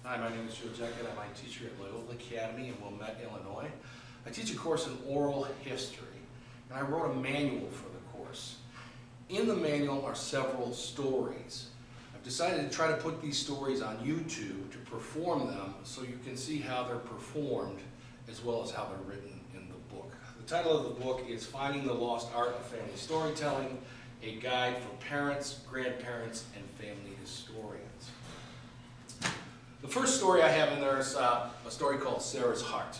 Hi, my name is Joe Jeckett. I'm a teacher at Loyola Academy in Wilmette, Illinois. I teach a course in oral history, and I wrote a manual for the course. In the manual are several stories. I've decided to try to put these stories on YouTube to perform them so you can see how they're performed as well as how they're written in the book. The title of the book is Finding the Lost Art of Family Storytelling, a guide for parents, grandparents, and family historians. The first story I have in there is a story called Sarah's Heart.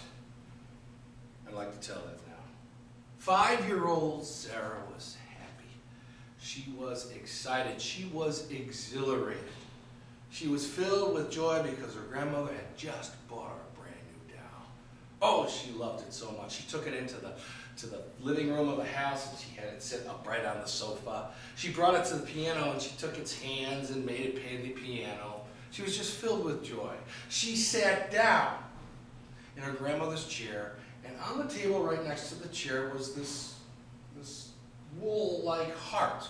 I'd like to tell that now. 5-year-old Sarah was happy. She was excited. She was exhilarated. She was filled with joy because her grandmother had just bought her a brand new doll. Oh, she loved it so much. She took it into the living room of the house and she had it sit upright on the sofa. She brought it to the piano and she took its hands and made it play the piano. She was just filled with joy. She sat down in her grandmother's chair, and on the table right next to the chair was this wool-like heart.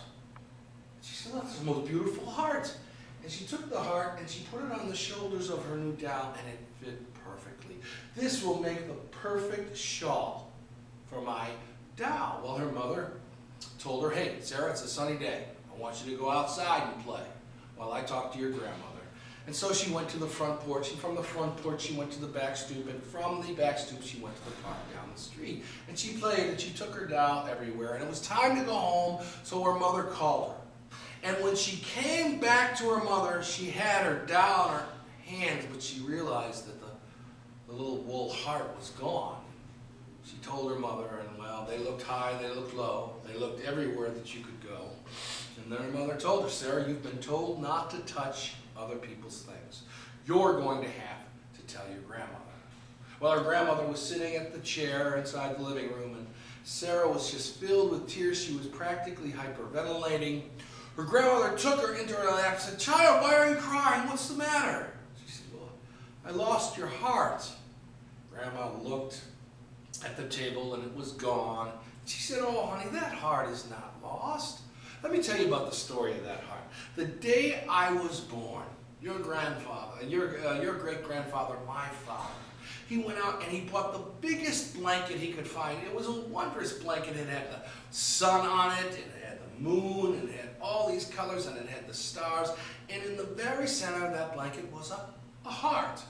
She said, "Oh, this is the most beautiful heart." And she took the heart and she put it on the shoulders of her new doll, and it fit perfectly. "This will make the perfect shawl for my doll." Well, her mother told her, "Hey, Sarah, it's a sunny day. I want you to go outside and play while I talk to your grandmother." And so she went to the front porch, and from the front porch she went to the back stoop, and from the back stoop she went to the park down the street. And she played, and she took her doll everywhere, and it was time to go home, so her mother called her. And when she came back to her mother, she had her doll in her hands, but she realized that the little wool heart was gone. She told her mother, and well, they looked high, they looked low, they looked everywhere that you could go. And then her mother told her, "Sarah, you've been told not to touch other people's things. You're going to have to tell your grandmother." Well, her grandmother was sitting at the chair inside the living room, and Sarah was just filled with tears. She was practically hyperventilating. Her grandmother took her into her lap and said, "Child, why are you crying? What's the matter?" She said, "Well, I lost your heart." Grandma looked at the table and it was gone. She said, "Oh, honey, that heart is not lost. Let me tell you about the story of that heart. The day I was born, your grandfather, your great-grandfather, my father, he went out and he bought the biggest blanket he could find. It was a wondrous blanket. It had the sun on it, it had the moon, it had all these colors, and it had the stars. And in the very center of that blanket was a heart.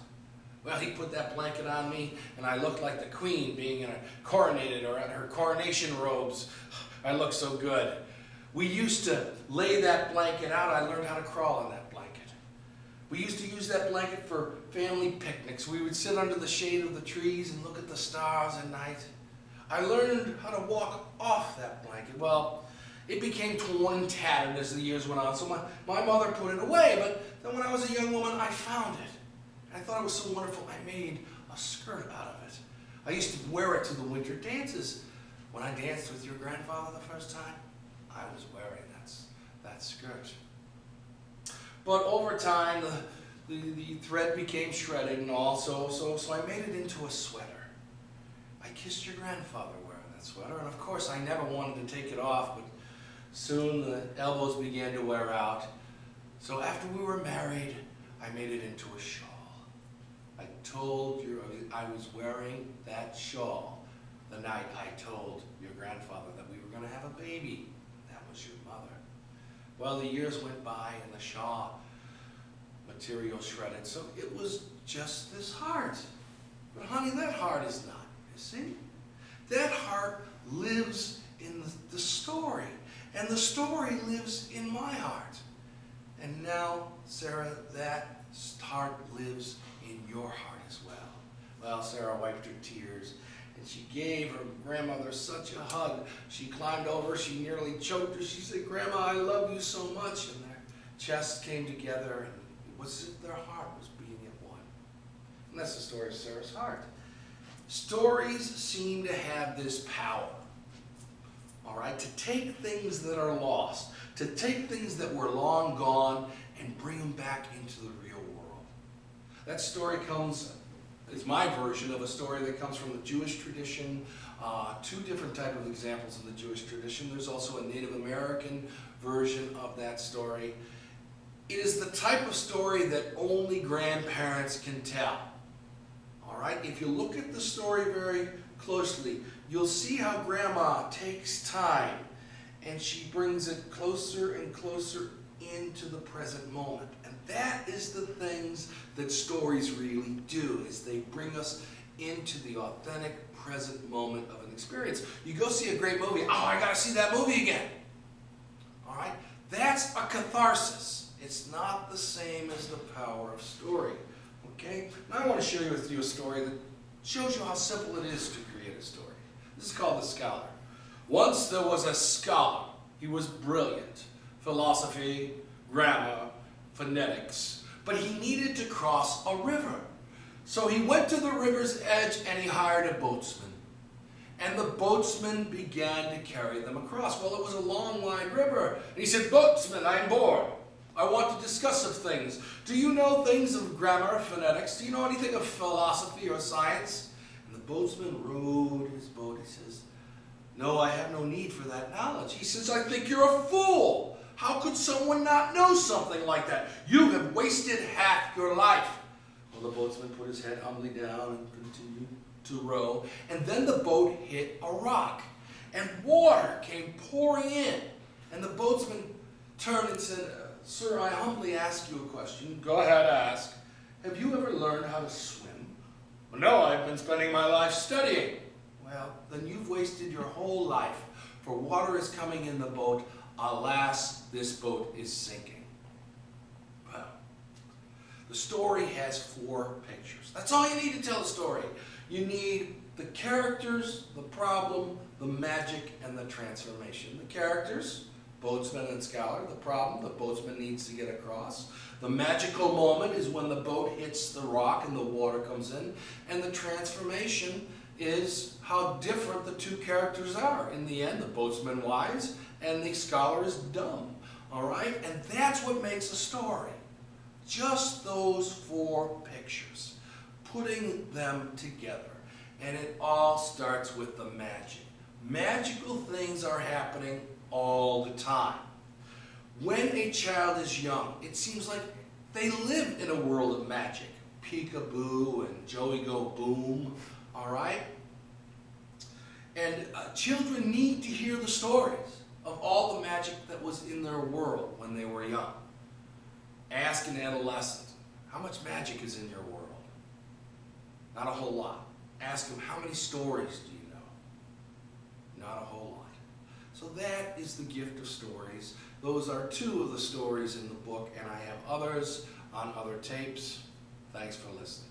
Well, he put that blanket on me, and I looked like the queen being in a coronated or in her coronation robes. I looked so good. We used to lay that blanket out. I learned how to crawl on that blanket. We used to use that blanket for family picnics. We would sit under the shade of the trees and look at the stars at night. I learned how to walk off that blanket. Well, it became torn and tattered as the years went on, so my mother put it away. But then when I was a young woman, I found it. I thought it was so wonderful, I made a skirt out of it. I used to wear it to the winter dances. When I danced with your grandfather the first time, I was wearing that skirt. But over time, the thread became shredded and all, so I made it into a sweater. I kissed your grandfather wearing that sweater, and of course I never wanted to take it off, but soon the elbows began to wear out. So after we were married, I made it into a shawl. I told you I was wearing that shawl the night I told your grandfather that we were going to have a baby. That was your mother. Well, the years went by and the shawl material shredded, so it was just this heart. But honey, that heart is not missing. That heart lives in the story, and the story lives in my heart. And now, Sarah, that heart lives in your heart as well. Well, Sarah wiped her tears, and she gave her grandmother such a hug. She climbed over, she nearly choked her. She said, "Grandma, I love you so much." And their chests came together, and it was as if their heart was beating at one. And that's the story of Sarah's heart. Stories seem to have this power, all right, to take things that are lost, to take things that were long gone and bring them back into the real world. That story is my version of a story that comes from the Jewish tradition. Two different types of examples in the Jewish tradition. There's also a Native American version of that story. It is the type of story that only grandparents can tell. All right? If you look at the story very closely, you'll see how Grandma takes time and she brings it closer and closer into the present moment. And that is the things that stories really do, is they bring us into the authentic present moment of an experience. You go see a great movie, oh, I gotta see that movie again. All right? That's a catharsis. It's not the same as the power of story. Okay? Now I want to share with you a story that shows you how simple it is to create a story. This is called The Scholar. Once there was a scholar. He was brilliant. Philosophy, grammar, phonetics. But he needed to cross a river. So he went to the river's edge and he hired a boatsman. And the boatsman began to carry them across. Well, it was a long, wide river. And he said, "Boatsman, I'm bored. I want to discuss some things. Do you know things of grammar, phonetics? Do you know anything of philosophy or science?" And the boatsman rowed his boat. He says, "No, I have no need for that knowledge." He says, "I think you're a fool. How could someone not know something like that? You have wasted half your life." Well, the boatsman put his head humbly down and continued to row. And then the boat hit a rock. And water came pouring in. And the boatsman turned and said, "Sir, I humbly ask you a question." "Go ahead, ask." "Have you ever learned how to swim?" "Well, no, I've been spending my life studying." "Well, then you've wasted your whole life, for water is coming in the boat. Alas, this boat is sinking." Well, the story has 4 pictures. That's all you need to tell a story. You need the characters, the problem, the magic, and the transformation. The characters, boatsman and scholar. The problem, the boatsman needs to get across. The magical moment is when the boat hits the rock and the water comes in. And the transformation is how different the 2 characters are. In the end, the boatsman wise and the scholar is dumb. All right? And that's what makes a story. Just those 4 pictures. Putting them together. And it all starts with the magic. Magical things are happening all the time. When a child is young, it seems like they live in a world of magic. Peekaboo and Joey Go Boom, all right? And children need to hear the stories of all the magic that was in their world when they were young. Ask an adolescent, how much magic is in your world? Not a whole lot. Ask them, how many stories do you know? Not a whole lot. So that is the gift of stories. Those are 2 of the stories in the book, and I have others on other tapes. Thanks for listening.